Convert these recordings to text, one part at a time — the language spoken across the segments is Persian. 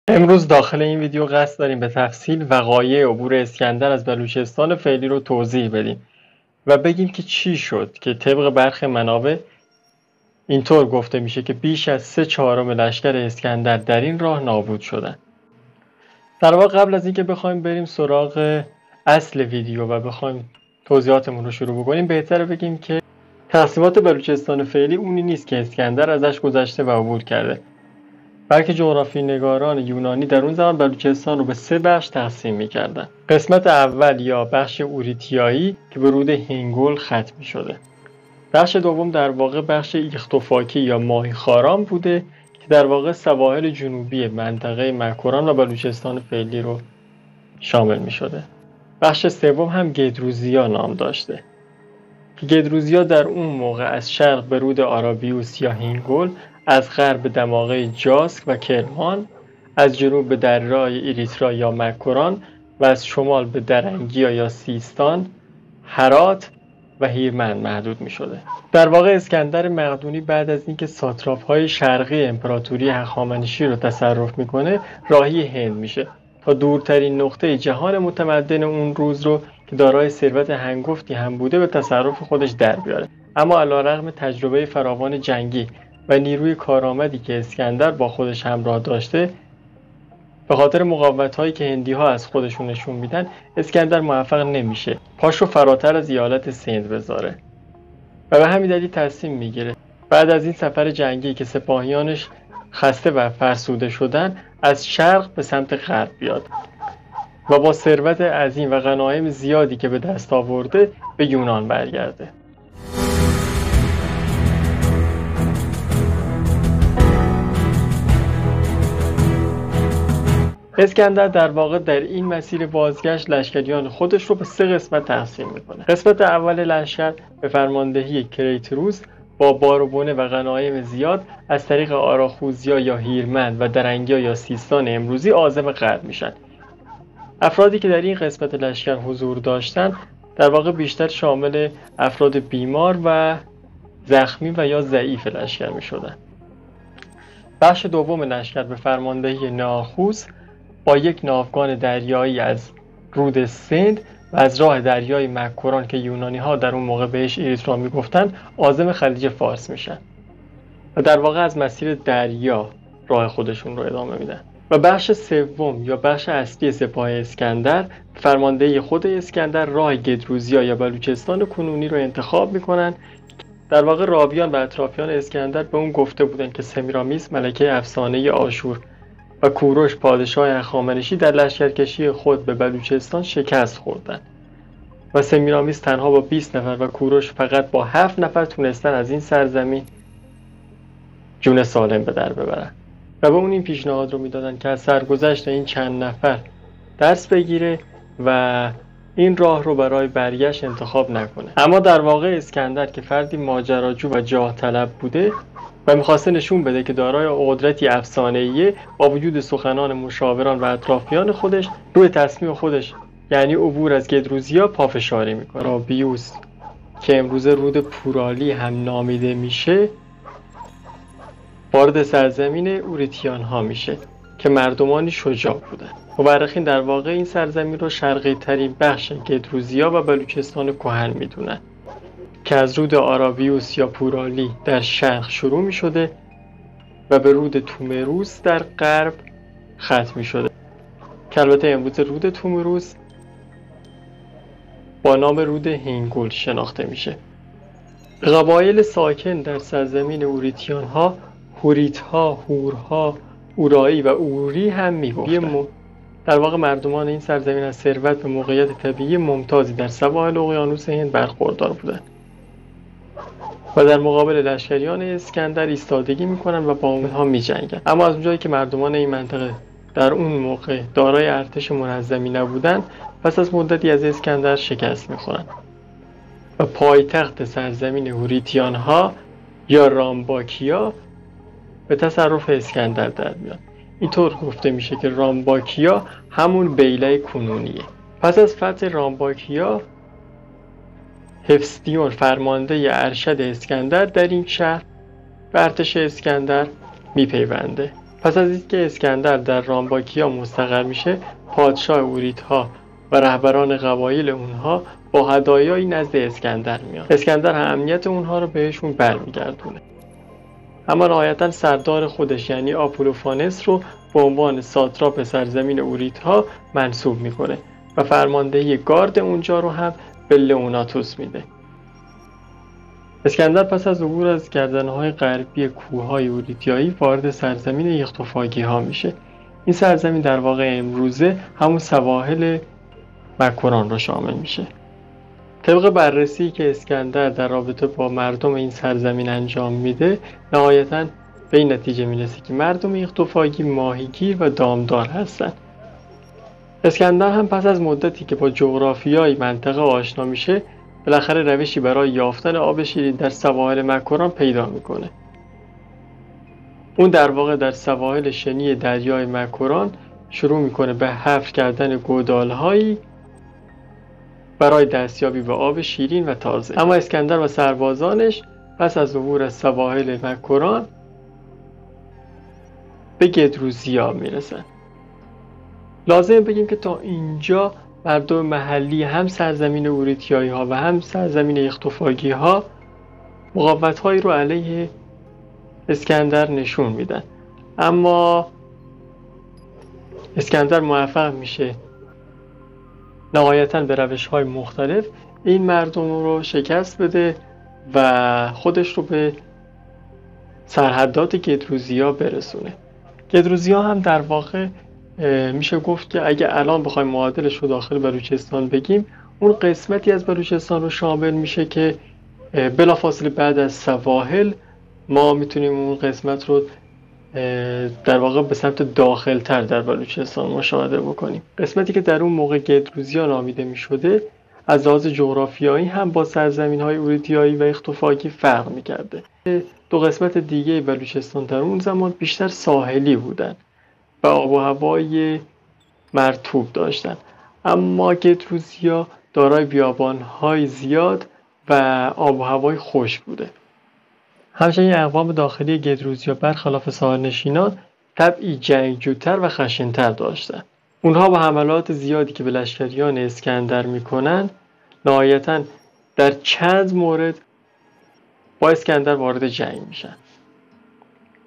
امروز داخل این ویدیو قصد داریم به تفصیل وقایع عبور اسکندر از بلوچستان فعلی رو توضیح بدیم و بگیم که چی شد که طبق برخی منابع اینطور گفته میشه که بیش از 3/4 لشکر اسکندر در این راه نابود شدن. در واقع قبل از اینکه بخوایم بریم سراغ اصل ویدیو و بخوایم توضیحاتمون رو شروع بکنیم، بهتره بگیم که تقسیمات بلوچستان فعلی اونی نیست که اسکندر ازش گذشته و عبور کرده، بلکه جغرافی نگاران یونانی در اون زمان بلوچستان رو به 3 بخش تقسیم می‌کردن. قسمت اول یا بخش اوریتیایی که به رود هنگول ختم می‌شده. بخش دوم در واقع بخش ایختوفاکی یا ماهیخواران بوده که در واقع سواحل جنوبی منطقه مکران و بلوچستان فعلی رو شامل می‌شده. بخش سوم هم گدروزیا نام داشته که گدروزیا در اون موقع از شرق به رود آرابیوس یا هنگول، از غرب به دماغه جاسک و کرمان، از جنوب به دریای ایریترا یا مکران و از شمال به درنگیا یا سیستان، هرات و هیرمند محدود می شده. در واقع اسکندر مقدونی بعد از اینکه ساتراپ‌های شرقی امپراتوری هخامنشی رو تصرف میکنه، راهی هند میشه تا دورترین نقطه جهان متمدن اون روز رو که دارای ثروت هنگفتی هم بوده به تصرف خودش در بیاره. اما علیرغم تجربه فراوان جنگی و نیروی کارآمدی که اسکندر با خودش همراه داشته، به خاطر مقاومت‌هایی که هندی‌ها از خودشون نشون میدن، اسکندر موفق نمیشه پاش رو فراتر از ایالت سند بذاره و به همین دلیل تصمیم میگیره بعد از این سفر جنگی که سپاهیانش خسته و فرسوده شدن، از شرق به سمت غرب بیاد و با ثروت عظیم و غنایم زیادی که به دست آورده به یونان برگرده. اسکندر در واقع در این مسیر بازگشت لشکریان خودش رو به 3 قسمت تقسیم میکنه. قسمت اول لشکر به فرماندهی کریتروس با بار و بونه و غنایم زیاد از طریق آراخوزیا یا هیرمند و درنگیا یا سیستان امروزی عازم غرب میشن. افرادی که در این قسمت لشکر حضور داشتن در واقع بیشتر شامل افراد بیمار و زخمی و یا ضعیف لشکر میشدن. بخش دوم لشکر به فرماندهی ناخوس با یک ناوگان دریایی از رود سند و از راه دریای مکران که یونانی ها در اون موقع بهش ایریترا میگفتن عازم خلیج فارس میشن و در واقع از مسیر دریا راه خودشون رو ادامه میدن. و بخش سوم یا بخش اصلی سپاه اسکندر، فرماندهی خود اسکندر، راه گدروزیا یا بلوچستان کنونی رو انتخاب میکنن. در واقع راویان و اطرافیان اسکندر به اون گفته بودن که سمیرامیس ملکه افسانه آشور و کوروش پادشاه هخامنشی در لشکرکشی خود به بلوچستان شکست خوردند و سمیرامیس تنها با 20 نفر و کوروش فقط با 7 نفر تونستن از این سرزمین جون سالم به در ببرن و به اون این پیشنهاد رو میدادن که از سرگذشت این چند نفر درس بگیره و این راه رو برای برگشت انتخاب نکنه. اما در واقع اسکندر که فردی ماجراجو و جاه طلب بوده و میخواسته نشون بده که دارای قدرتی افسانه‌ایه، با وجود سخنان مشاوران و اطرافیان خودش روی تصمیم خودش یعنی عبور از گدروزیا پافشاری میکنه. آرابیوس که امروز رود پورالی هم نامیده میشه وارد سرزمین اوریتیان ها میشه که مردمانی شجاع بودن. مورخین در واقع این سرزمین رو شرقی ترین بخش گدروزیا و بلوچستان کهن میدونن که از رود آرابیوس یا پورالی در شرق شروع می شده و به رود تومروس در غرب ختم می شده که البته امروز رود تومروس با نام رود هنگول شناخته میشه. قبایل ساکن در سرزمین اوریتیان ها هوریت ها، هورها، اورایی و اوری هم میگفتن. در واقع مردمان این سرزمین از ثروت و موقعیت طبیعی ممتازی در سواحل اقیانوس هند برخوردار بودند و در مقابل لشکریان اسکندر ایستادگی میکنن و با اونها میجنگن. اما از اونجایی که مردمان این منطقه در اون موقع دارای ارتش منظمی نبودن، پس از مدتی از اسکندر شکست میخورن و پایتخت سرزمین هوریتیان ها یا رامباکیا به تصرف اسکندر در میاد. اینطور گفته میشه که رامباکیا همون بیله کنونیه. پس از فتح رامباکیا، هفستیون فرمانده ارشد اسکندر در این شهر به ارتش اسکندر میپیونده پس از اینکه اسکندر در رامباکیا مستقر میشه، پادشاه اوریت‌ها و رهبران قبایل اونها با هدایایی نزد اسکندر میان. اسکندر اهمیت اونها رو بهشون برمیگردونه. اما نهایتا سردار خودش یعنی آپولوفانس رو به عنوان ساتراپ سرزمین اوریت‌ها منصوب میکنه و فرماندهی گارد اونجا رو هم به لئوناتوس میده. اسکندر پس از عبور از گردنهای غربی کوههای اوریتیایی وارد سرزمین یختوفاگی‌ها میشه. این سرزمین در واقع امروزه همون سواحل مکران رو شامل میشه. طبق بررسی که اسکندر در رابطه با مردم این سرزمین انجام میده، نهایتاً به این نتیجه میرسه که مردم یختوفاگی ماهیگیر و دامدار هستن. اسکندر هم پس از مدتی که با جغرافیای منطقه آشنا میشه، بالاخره روشی برای یافتن آب شیرین در سواحل مکران پیدا میکنه. اون در واقع در سواحل شنی دریای مکران شروع میکنه به حفر کردن گودالهایی برای دستیابی به آب شیرین و تازه. اما اسکندر و سربازانش پس از عبور از سواحل مکران به گدروزیا میرسن. لازم بگیم که تا اینجا مردم محلی هم سرزمین اوریتیایی ها و هم سرزمین یختوفاگی ها مقاومت هایی رو علیه اسکندر نشون میدن، اما اسکندر موفق میشه نهایتاً به روش های مختلف این مردم رو شکست بده و خودش رو به سرحدات گدروزیا برسونه. گدروزیا هم در واقع میشه گفت که اگه الان بخوایم معادلش رو داخل بلوچستان بگیم، اون قسمتی از بلوچستان رو شامل میشه که بلافاصله بعد از سواحل ما میتونیم اون قسمت رو در واقع به سمت داخلتر در بلوچستان مشاهده بکنیم. قسمتی که در اون موقع گدروزیا نامیده میشده از لحاظ جغرافیایی هم با سرزمین های اوریتیایی و یختوفاگی فرق میکرده. دو قسمت دیگه بلوچستان در اون زمان بیشتر ساحلی بودن و آب و هوای مرطوب داشتن، اما گدروزیا دارای بیابان‌های زیاد و آب و هوای خشک بوده. همچنین اقوام داخلی گدروزیا برخلاف ساحل‌نشینان طبعی جنگجوتر و خشن‌تر داشتند. اونها با حملات زیادی که به لشکریان اسکندر میکنن، نهایتاً در چند مورد با اسکندر وارد جنگ میشن.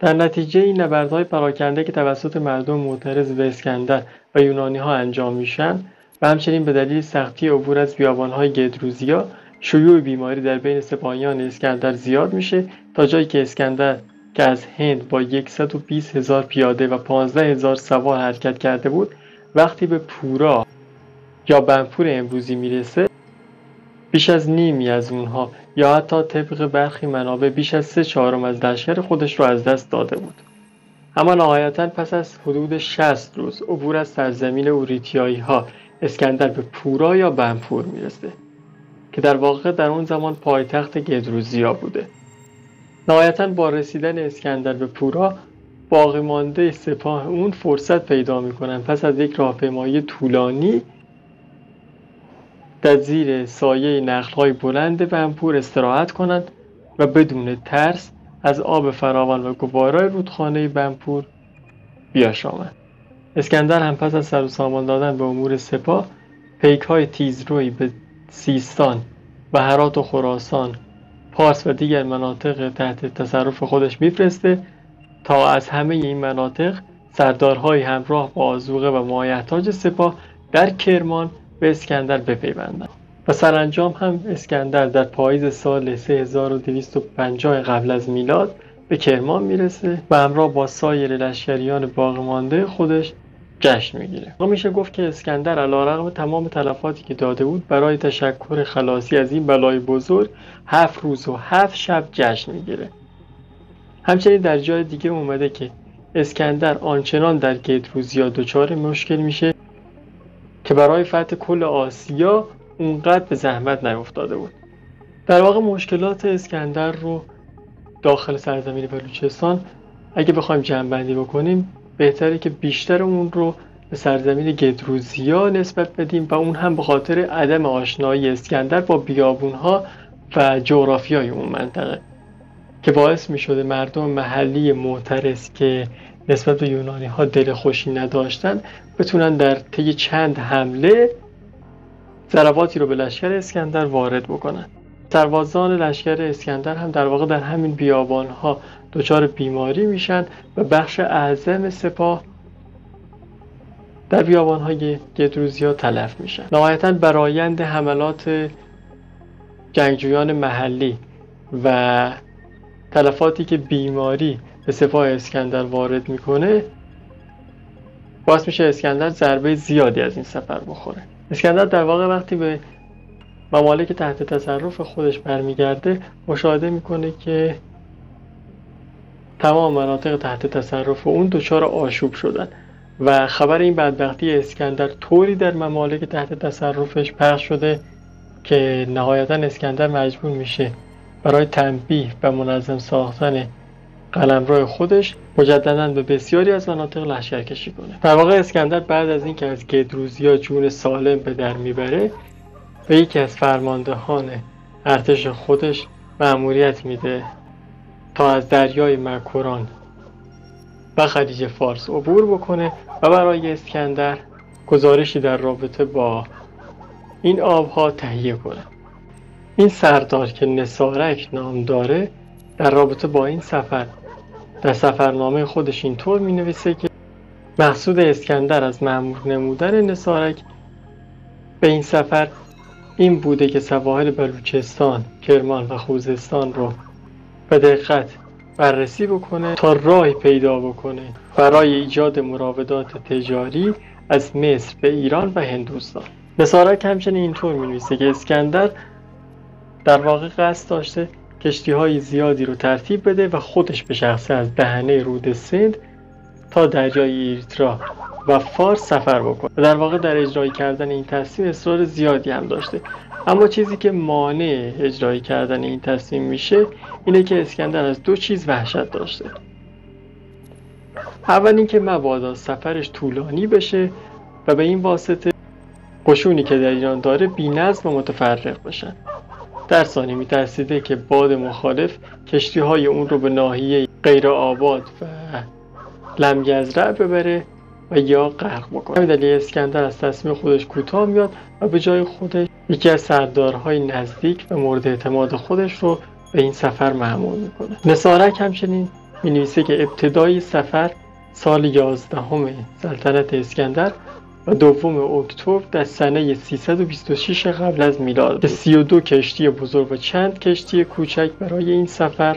در نتیجه این نبردهای پراکنده که توسط مردم معترض به اسکندر و یونانی ها انجام میشن و همچنین به دلیل سختی عبور از بیابانهای گدروزیا، شیوع بیماری در بین سپاهیان اسکندر زیاد میشه تا جایی که اسکندر که از هند با 120,000 پیاده و 15,000 سوار حرکت کرده بود، وقتی به پورا یا بنپور امروزی میرسه، بیش از نیمی از اونها یا حتی طبق برخی منابع بیش از 3/4 از لشکر خودش رو از دست داده بود. اما نهایتاً پس از حدود 60 روز عبور از سرزمین اوریتیایی ها، اسکندر به پورا یا بنپور میرسه که در واقع در اون زمان پایتخت گدروزیا بوده. نهایتاً با رسیدن اسکندر به پورا، باقی مانده سپاه اون فرصت پیدا میکنن پس از یک راهپیمایی طولانی در زیر سایه نخل‌های بلند بنپور استراحت کنند و بدون ترس از آب فراوان و گوارای رودخانه بنپور بیاشامند. اسکندر هم پس از سر و سامان دادن به امور سپاه، پیک‌های تیزرویی به سیستان و هرات و خراسان، پارس و دیگر مناطق تحت تصرف خودش میفرسته تا از همه این مناطق سردارهای همراه با آذوقه و مایحتاج سپاه در کرمان به اسکندر بپیوندند و سرانجام هم اسکندر در پاییز سال 3250 قبل از میلاد به کرمان میرسه و همراه با سایر لشکریان باقی مانده خودش جشن میگیره. ما میشه گفت که اسکندر علیرغم تمام تلفاتی که داده بود، برای تشکر خلاصی از این بلای بزرگ 7 روز و 7 شب جشن میگیره. همچنین در جای دیگه اومده که اسکندر آنچنان در گدروزیا دچار مشکل میشه که برای فتح کل آسیا اونقدر به زحمت نیفتاده بود. در واقع مشکلات اسکندر رو داخل سرزمین بلوچستان اگه بخوایم جمع‌بندی بکنیم، بهتره که بیشتر اون رو به سرزمین گدروزیا نسبت بدیم و اون هم به خاطر عدم آشنایی اسکندر با بیابونها و جغرافیای اون منطقه که باعث می شده مردم محلی معترض که نسبت به یونانی ها دل خوشی نداشتن بتونن در طی چند حمله ضرباتی رو به لشکر اسکندر وارد بکنن. سربازان لشکر اسکندر هم در واقع در همین بیابان ها دچار بیماری میشن و بخش اعظم سپاه در بیابان های گدروزیا تلف میشن. نهایتاً برآیند حملات جنگجویان محلی و تلفاتی که بیماری به سپاه اسکندر وارد میکنه باعث میشه اسکندر ضربه زیادی از این سفر بخوره. اسکندر در واقع وقتی به ممالک تحت تصرف خودش برمیگرده مشاهده میکنه که تمام مناطق تحت تصرف اون دچار آشوب شدن و خبر این بدبختی اسکندر طوری در ممالک تحت تصرفش پخش شده که نهایتا اسکندر مجبور میشه برای تنبیه و منظم ساختن قلمرو خودش مجددا به بسیاری از مناطق لشکرکشی کنه. در واقع اسکندر بعد از اینکه از گدروزیا جون سالم به در میبره به یکی از فرماندهان ارتش خودش مأموریت میده تا از دریای مکران و خلیج فارس عبور بکنه و برای اسکندر گزارشی در رابطه با این آبها تهیه کنه. این سردار که نسارک نام داره در رابطه با این سفر در سفرنامه خودش اینطور می نویسه که مقصود اسکندر از مأمور نمودن نسارک به این سفر این بوده که سواحل بلوچستان، کرمان و خوزستان رو به دقت بررسی بکنه تا راهی پیدا بکنه برای ایجاد مراودات تجاری از مصر به ایران و هندوستان. نسارک همچنین اینطور می نویسه که اسکندر در واقع قصد داشته کشتی‌های زیادی رو ترتیب بده و خودش به شخصه از دهنه رود سند تا دریای ایریترا و فارس سفر بکنه. در واقع در اجرای کردن این تصمیم اصرار زیادی هم داشته، اما چیزی که مانع اجرای کردن این تصمیم میشه اینه که اسکندر از دو چیز وحشت داشته. اول اینکه مبادا سفرش طولانی بشه و به این واسطه قشونی که در ایران داره بی‌نظم و متفرق بشن. در ثانی میترسیده که باد مخالف کشتی های اون رو به ناحیه غیر آباد و لمگزرع ببره و یا غرق بکنه. همین دلیل اسکندر از تصمیم خودش کوتاه میاد و به جای خودش یکی از سردارهای نزدیک و مورد اعتماد خودش رو به این سفر مأمور میکنه. نسارک همچنین مینویسه که ابتدای سفر سال 11 سلطنت اسکندر و 2 اکتبر در سنه 326 قبل از میلاد که 32 کشتی بزرگ و چند کشتی کوچک برای این سفر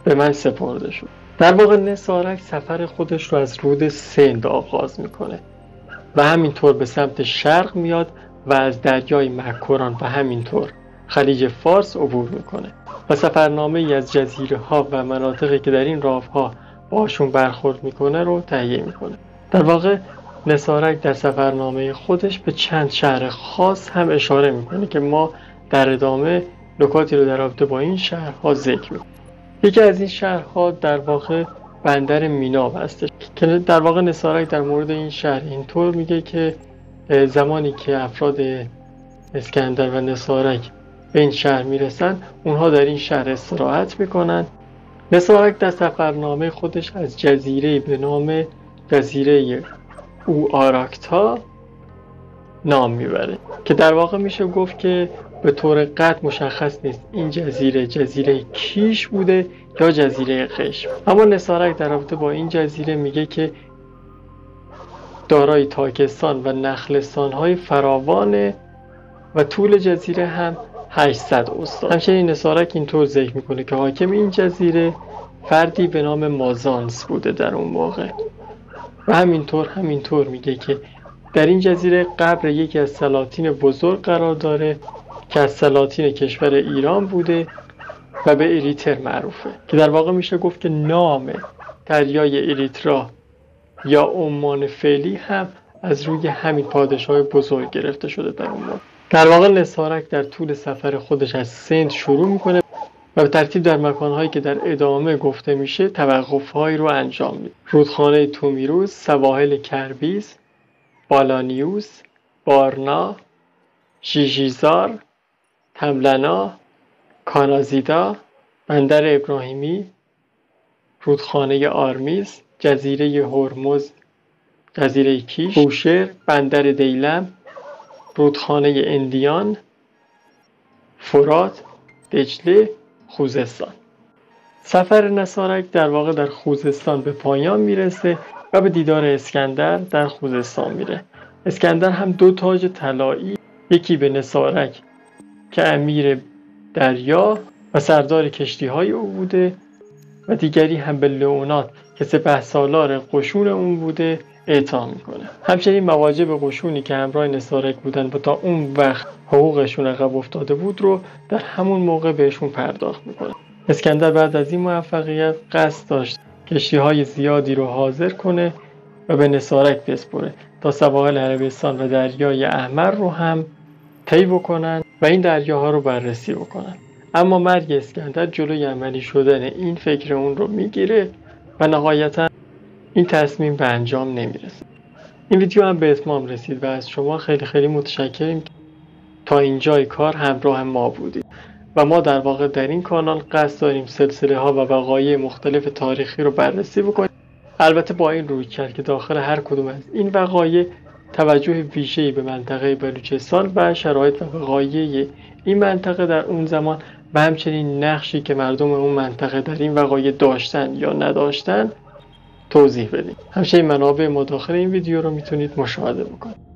به من سپرده شد. در واقع نسارک سفر خودش رو از رود سند آغاز میکنه و همینطور به سمت شرق میاد و از دریای مکران و همینطور خلیج فارس عبور میکنه و سفرنامه ای از جزیره ها و مناطقی که در این راهها باشون برخورد میکنه رو تهیه میکنه. در واقع نسارک در سفرنامه خودش به چند شهر خاص هم اشاره میکنه که ما در ادامه نکاتی رو در رابطه با این شهرها ذکر میکنیم. یکی از این شهرها در واقع بندر میناب هستش که در واقع نسارک در مورد این شهر اینطور میگه که زمانی که افراد اسکندر و نسارک به این شهر میرسن اونها در این شهر استراحت میکنن. نسارک در سفرنامه خودش از جزیره به نام جزیره او آراکتا نام میبره که در واقع میشه گفت که به طور قطع مشخص نیست این جزیره کیش بوده یا جزیره قشم. اما نسارک در رابطه با این جزیره میگه که دارای تاکستان و نخلستان‌های فراوانه و طول جزیره هم 800 استان. همچنین نسارک اینطور ذکر میکنه که حاکم این جزیره فردی به نام مازانس بوده در اون موقع و همینطور میگه که در این جزیره قبر یکی از سلاطین بزرگ قرار داره که از سلاطین کشور ایران بوده و به اریتر معروفه که در واقع میشه گفت که نام دریای اریترا یا عمان فعلی هم از روی همین پادشاه بزرگ گرفته شده در اون موقع. در واقع نسارک در طول سفر خودش از سند شروع میکنه و به ترتیب در مکانهایی که در ادامه گفته میشه توقفهایی رو انجام میده. رودخانه تومیروس، سواحل کربیس، بالانیوس، بارنا، شیشیزار، تملنا، کانازیدا، بندر ابراهیمی، رودخانه آرمیز، جزیره هرمز، جزیره کیش، بوشهر، بندر دیلم، رودخانه اندیان، فرات، دجله، خوزستان. سفر نصارک در واقع در خوزستان به پایان میرسه و به دیدار اسکندر در خوزستان میره. اسکندر هم 2 تاج طلایی، یکی به نصارک که امیر دریا و سردار کشتی‌های او بوده و دیگری هم به لئونات که سپهسالار قشون اون بوده اعطا میکنه. همچنین مواجب قشونی که همراه نصارک بودن و تا اون وقت حقوقشون عقب افتاده بود رو در همون موقع بهشون پرداخت میکنه. اسکندر بعد از این موفقیت قصد داشت کشتی‌های زیادی رو حاضر کنه و به نصارک بسپره تا سواحل عربستان و دریای احمر رو هم طی بکنن و این دریاها رو بررسی بکنن. اما مرگ اسکندر جلوی عملی شدن این فکر اون رو میگیره و نهایتا این تصمیم به انجام نمیرسه. این ویدیو هم به اتمام رسید و از شما خیلی خیلی متشکریم تا اینجای کار همراه ما بودید و ما در واقع در این کانال قصد داریم سلسله ها و وقایع مختلف تاریخی رو بررسی بکنیم، البته با این رویکرد که داخل هر کدوم از این وقایع توجه ویژه‌ای به منطقه بلوچستان و شرایط و وقایع این منطقه در اون زمان و همچنین نقشی که مردم اون منطقه در این وقایع داشتن یا نداشتن توضیح بدیم. همچنین منابع مداخل این ویدیو رو میتونید مشاهده بکنید.